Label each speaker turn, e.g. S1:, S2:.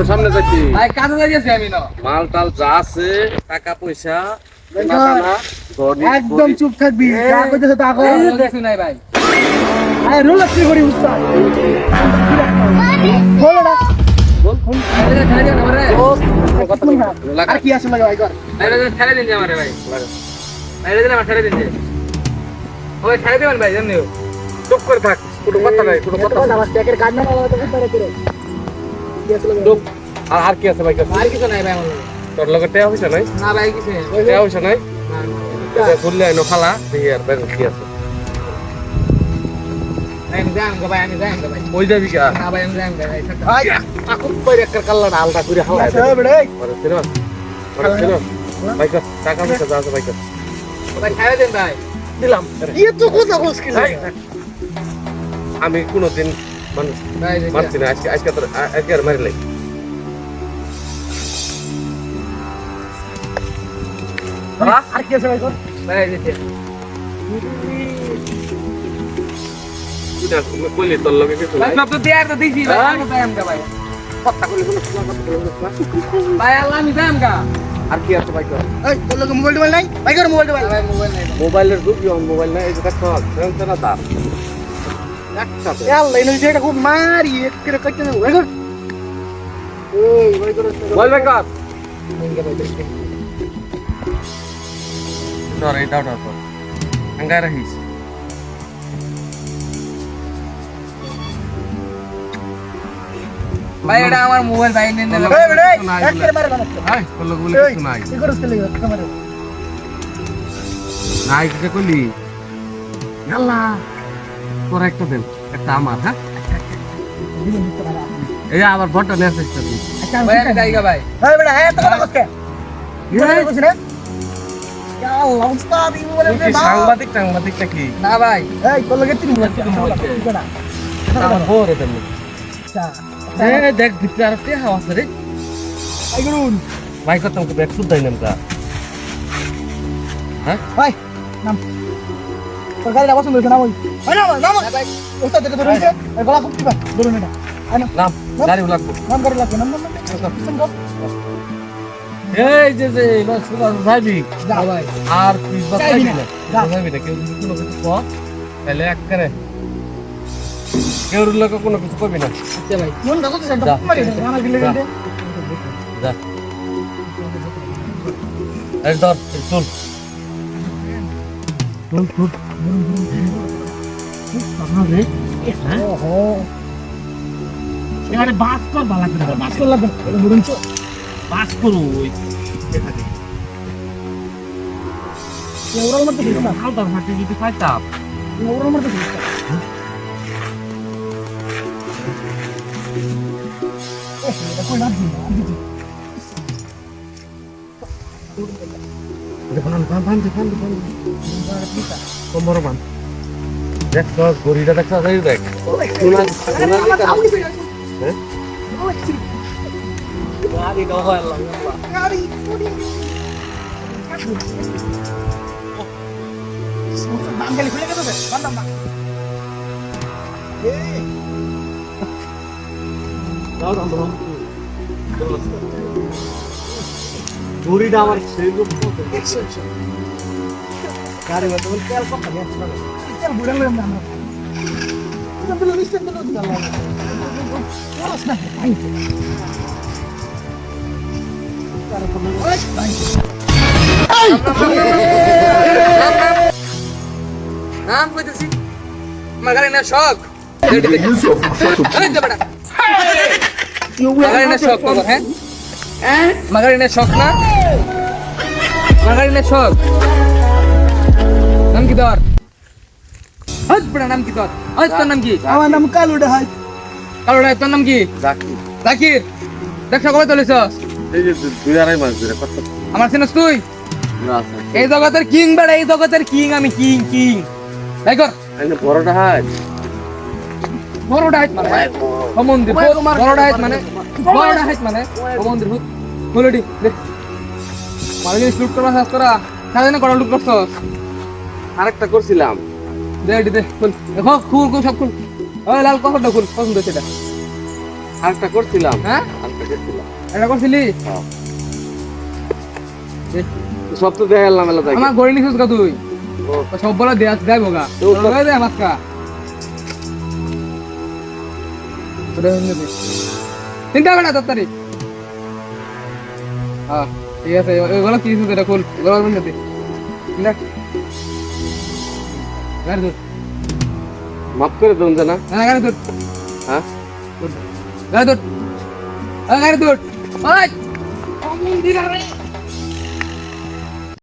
S1: সামনে যাচ্ছি মাল টাল যা আছে টাকা পয়সা
S2: একদম চুপ থাকবি যা কইতেছ তা কর নাই ভাই আয় রোল কি করি উস্তাদ বল না বল ফোন ছেড়ে দে আমারে আর কি আছে লাগা ভাই কর আরে ছেড়ে দিন আমারে ভাই আরে দিন আমার ছেড়ে দিন ওই ছেড়ে দিবেন ভাই জানিও চুপ করে থাক কোনো কথা নাই কোনো কথা না আমার ট্যাকের কাজ না তো ভিতরে করে কি আছে লোক
S1: আর কি আছে ভাই
S2: আর কিছু নাই ভাই আমার
S1: তোর লগে টেয়া হইছে নাই
S2: না ভাই কিছু নাই
S1: টেয়া হইছে নাই
S2: না
S1: এটা খুললে আইনো খালা দেখি আর ভাই কি আছে
S2: আমি যাম গো ভাই আমি যাম গো ভাই
S1: ওই যাবি কা
S2: না ভাই আমি যাম গো ভাই
S1: ভাই এখন কইরে একটা কাল্লা আলটা করে হালা আছে
S2: বেড়ে
S1: আরে সিনেমা ভাই কা টাকা পয়সা যা আছে ভাই কা
S2: ভাই খাইয়ে দেন ভাই
S1: দিলাম
S2: কি তো কথা বলছ কি
S1: আমি কোনদিন মানে
S2: ভাই
S1: মারছি না আজকে আর মারি লাই
S2: আর কি আছে ভাই কর ভাই দিতে
S1: কইলে তোর লগে কিছু
S2: ভাই সব তো দেয়ার তো দিছি ভাই আমি যাম গো ভাই
S1: কথা কইলে কোনো কথা কইলে
S2: ভাই আল্লাহ আমি যাম গা
S1: আর কি আছে ভাই কর
S2: এই তোর লগে মোবাইল নাই ভাই কর মোবাইল ভাই মোবাইল নাই
S1: মোবাইলের যুগ ইয়ন মোবাইল নাই এই যে দেখো সেরকম না তা একসাথে
S2: আল্লাহ ইনো যেটা খুব মারি একরে কইতে না ভাই কর এই ভাই কর
S1: বল ভাই কর
S2: নিঙ্গে ভাই দেখতে
S1: ধর এই দাও দাও আঙ্গাই রাখিস
S2: ভাই এটা আমার মোবাইল ভাই নিন না
S1: এই
S2: বেড়ে একরে মারে না
S1: ভাই তোর লগে বলে কিছু নাই
S2: কি করছ তেলে তোমারে
S1: নাই কিছু কইলি আল্লাহ তোর একটা দেন একটা আমার হ্যাঁ এই আবার ফটো নিয়ে আসছিস তুই
S2: ভাই আমি যাইগা ভাই ভাই বেড়া এত কথা কইছে এই কইছ না ইয়া আল্লাহ উস্তাদ ই বলে
S1: তুই কি সাংবাদিকটা কি
S2: না ভাই এই তোর লগে তিন মোবাইল না
S1: আমার বড় দেন
S2: আচ্ছা
S1: এই দেখ ভিতরে আর তে হাওয়া আছে রে
S2: আই গুরুন
S1: ভাই কত আমাকে ব্যাগ শুদ্ধ দাই নামটা হ্যাঁ
S2: ভাই নাম তোর গাড়িটা পছন্দ হয়েছে না ওই ভাই নাম ভাই ওস্তাদ দেখে ধরে নিছে আর গলা খুব টিপা ধরুন এটা আনো
S1: নাম গাড়ি লাগবে
S2: নাম গাড়ি লাগবে নাম পিছন কর
S1: এই যে লস যাবি
S2: যা ভাই
S1: আর পিস বাদ
S2: যাবি না, যা।
S1: যাবি না কেউ যদি কোনো কিছু কর তাহলে এক করে কেউ লোক কোনো কিছু করবি না
S2: আচ্ছা ভাই মন দাও তো
S1: যা।
S2: সেটা মারি আমার দিলে
S1: যা। যা এই ধর এই চল
S2: ওহো এবারে বাস কর ভালো লাগবে বাস কর লাগবে বুড়ুন চো
S1: পাস করো ওই দেখাতে
S2: ওরাল মত দিস না
S1: হালকা হাতে যদি পাইতাম
S2: ওরাল মত দিস না এটা কই না দিন
S1: কোমর বান দেখ তো গরিটা দেখ তাই দেখ সোনা হ্যাঁ গাড়ি দাও আল্লাহ
S2: গাড়ি বাঙ্গালি খুলে গেছে বান্দাম না
S1: দাও দাও গরিটা আমার সেই রূপ
S2: গাড়ি মত বল তেল কত গেছে তেল বুড়া লইম না আমরা কিন্তু লিস্টেন তো দিলাম ওরাস না ভাই নাম কইতেছি মাগারে না শখ মাগারে না শখ তো হ্যাঁ মাগারে না শখ না মাগারে না শখ নাম কি তোর হজ বড় নাম কি তোর হজ তোর নাম কি আমার নাম কালুডা হজ কালুডা তোর নাম কি
S1: জাকি
S2: জাকির দেখ কবে চলেছস
S1: এই যে 2.5 মাস ধরে কত
S2: আমার চিনস তুই
S1: না
S2: এই জগতের কিং বেড়া এই জগতের কিং আমি কিং কিং তাই কর
S1: এনে বড়টা হাত
S2: বড় ডাইট মানে মন্দির বড় ডাইট মানে মন্দির বলডি দেখ মালগে লুট করা শাস্ত্রা সাজনে করা লুট করছস
S1: আরেকটা করছিলাম
S2: দে দে খুল দেখো খুল খুল সব খুল ওই লাল কখনটা খুল পছন্দ সেটা
S1: আরেকটা করছিলাম
S2: হ্যাঁ
S1: আরেকটা করছিলাম
S2: এটা করছিলি
S1: হ্যাঁ।
S2: দে।
S1: সব তো দেখে এলাম এলা
S2: আমার গড়ি নিছিস কা তুই
S1: ও
S2: তো সব বলা দেয়া যাইবো গা
S1: তো
S2: ওই দে মাছকা ওরে হইনে দে চিন্তা কর না তাড়াতাড়ি হ্যাঁ ঠিক আছে ওগুলো কি দিছিস এটা খুল ওগুলো হইনে দে না গাড়ি ধর
S1: মাফ করে দেন জানা
S2: না গাড়ি ধর
S1: হ্যাঁ
S2: গাড়ি ধর গাড়ি ধর ওই অমন দিরা রে